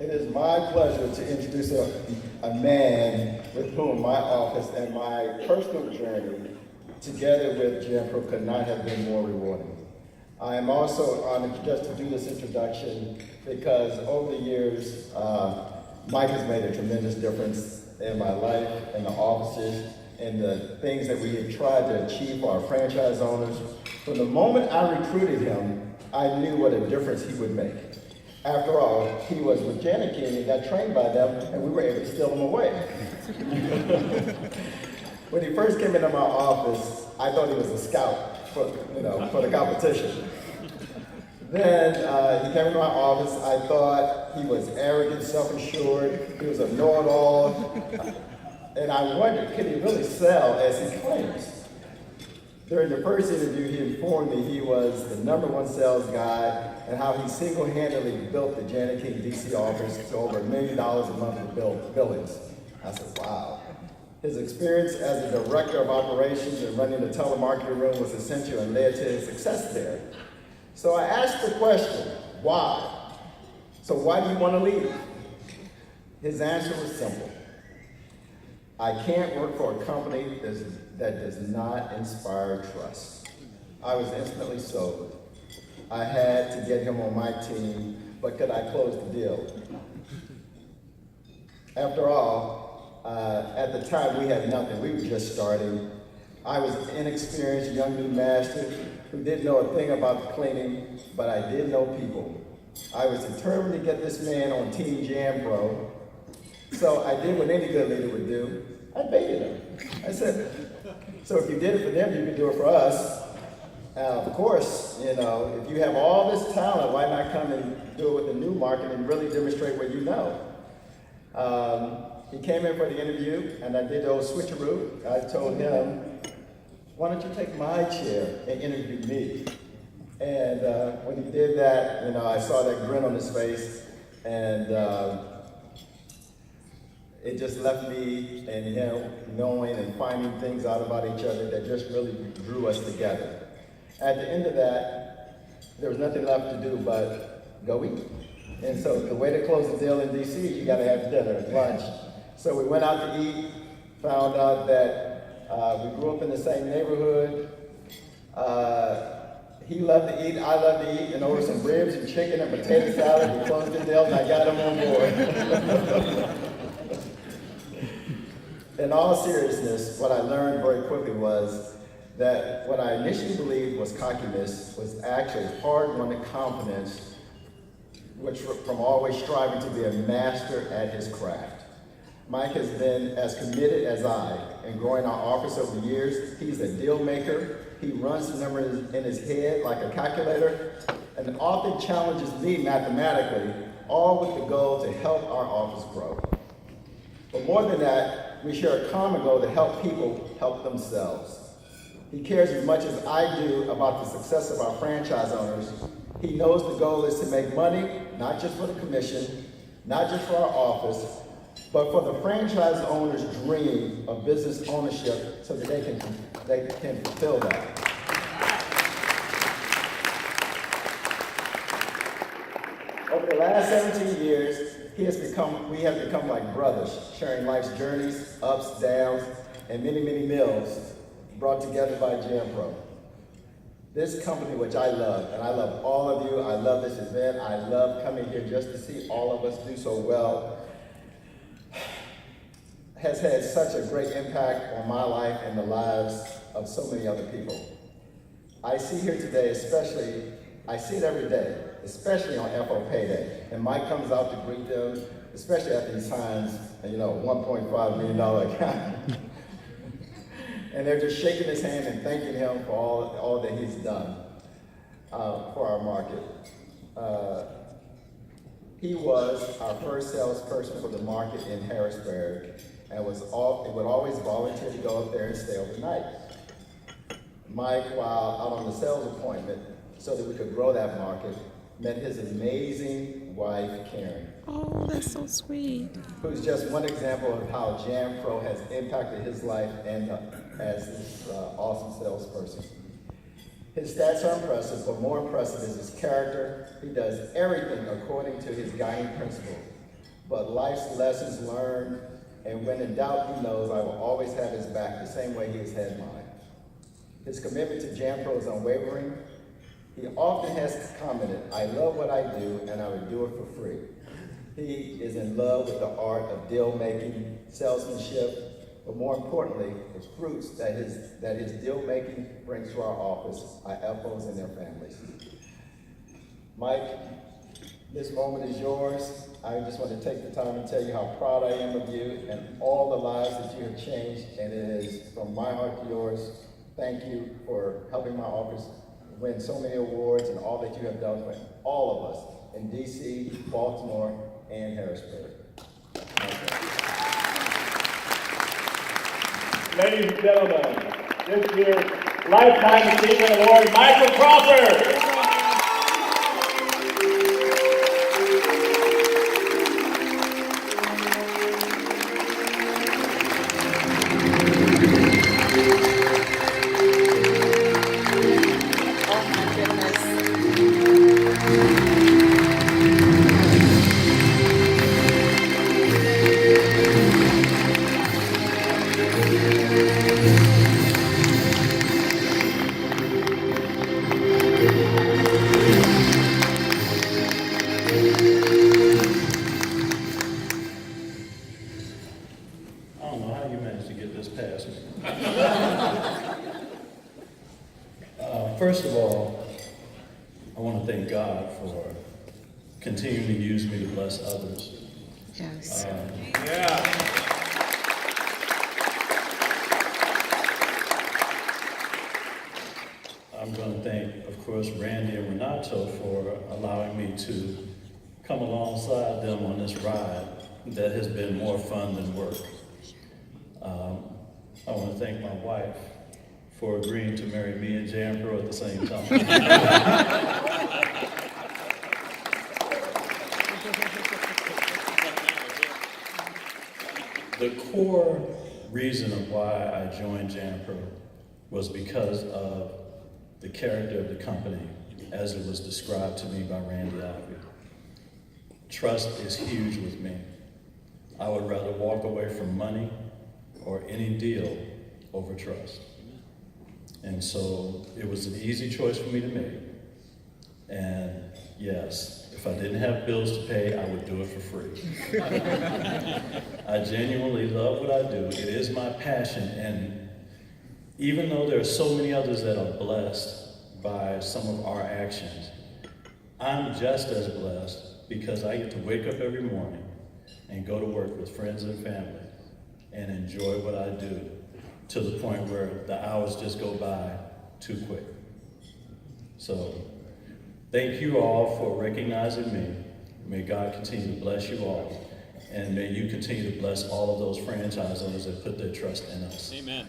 It is my pleasure to introduce a man with whom my office and my personal journey together with JanPro could not have been more rewarding. I am also honored just to do this introduction because over the years, Mike has made a tremendous difference in my life, in the offices, and the things that we have tried to achieve for our franchise owners. From the moment I recruited him, I knew what a difference he would make. After all, he was with Janet King and got trained by them, and we were able to steal him away. When he first came into my office, I thought he was a scout for the competition. Then he came into my office, I thought he was arrogant, self-assured, he was a know-it-all, and I wondered, could he really sell as he claims? During the first interview, he informed me he was the #1 sales guy and how he single-handedly built the Janet King DC office to over $1 million a month of billings. I said, wow. His experience as a director of operations and running the telemarketing room was essential and led to his success there. So I asked the question, why? So why do you want to leave? His answer was simple. I can't work for a company that does not inspire trust. I was instantly sold. I had to get him on my team, but could I close the deal? After all, at the time we had nothing, we were just starting. I was an inexperienced young new master who didn't know a thing about cleaning, but I did know people. I was determined to get this man on Team JanPro, so I did what any good leader would do. I baited him. I said, so if you did it for them, you can do it for us. Of course, if you have all this talent, why not come and do it with the new market and really demonstrate what you know? He came in for the interview, and I did the old switcheroo. I told him, why don't you take my chair and interview me? And when he did that, I saw that grin on his face, and it just left me and him knowing and finding things out about each other that just really drew us together. At the end of that, there was nothing left to do but go eat. And so the way to close the deal in DC is you gotta have dinner, lunch. So we went out to eat, found out that we grew up in the same neighborhood. He loved to eat, I loved to eat, and over some ribs and chicken and potato salad, we closed the deal and I got him on board. In all seriousness, what I learned very quickly was that what I initially believed was cockiness was actually hard-won confidence, which from always striving to be a master at his craft. Mike has been as committed as I in growing our office over the years. He's a deal maker. He runs the numbers in his head like a calculator, and often challenges me mathematically, all with the goal to help our office grow. But more than that, we share a common goal to help people help themselves. He cares as much as I do about the success of our franchise owners. He knows the goal is to make money, not just for the commission, not just for our office, but for the franchise owner's dream of business ownership so that they can fulfill that. Over the last 17 years, we have become like brothers, sharing life's journeys, ups, downs, and many, many meals brought together by JanPro. This company, which I love, and I love all of you, I love this event, I love coming here just to see all of us do so well, has had such a great impact on my life and the lives of so many other people. I see here today, I see it every day, especially on FO Payday. And Mike comes out to greet them, especially after he signs a $1.5 million account. And they're just shaking his hand and thanking him for all that he's done for our market. He was our first salesperson for the market in Harrisburg and would always volunteer to go up there and stay overnight. Mike, while out on the sales appointment, so that we could grow that market, met his amazing wife, Karen. Oh, that's so sweet. Who's just one example of how JanPro has impacted his life and as this awesome salesperson. His stats are impressive, but more impressive is his character. He does everything according to his guiding principle. but life's lessons learned, and when in doubt, he knows I will always have his back the same way he has had mine. His commitment to JanPro is unwavering. He often has commented, "I love what I do, and I would do it for free." He is in love with the art of deal making, salesmanship, but more importantly, the fruits that his deal making brings to our office, our FOs and their families. Mike, this moment is yours. I just want to take the time and tell you how proud I am of you and all the lives that you have changed, and it is from my heart to yours. Thank you for helping my office win so many awards and all that you have done for all of us in DC, Baltimore, and Harrisburg. Ladies and gentlemen, this year's Lifetime Achievement Award, Michael Crawford. Oh my goodness. I don't know how you managed to get this past me. First of all, I want to thank God for continuing to use me to bless others. Yes. I'm going to thank, of course, Randy and Renato for allowing me to come alongside them on this ride that has been more fun than work. I want to thank my wife for agreeing to marry me and JanPro at the same time. The core reason of why I joined JanPro was because of the character of the company as it was described to me by Randy Ivey. Trust is huge with me. I would rather walk away from money or any deal over trust. And so it was an easy choice for me to make. And yes, if I didn't have bills to pay, I would do it for free. I genuinely love what I do. It is my passion. And even though there are so many others that are blessed by some of our actions, I'm just as blessed because I get to wake up every morning and go to work with friends and family and enjoy what I do to the point where the hours just go by too quick. So thank you all for recognizing me. May God continue to bless you all, and may you continue to bless all of those franchise owners that put their trust in us. Amen.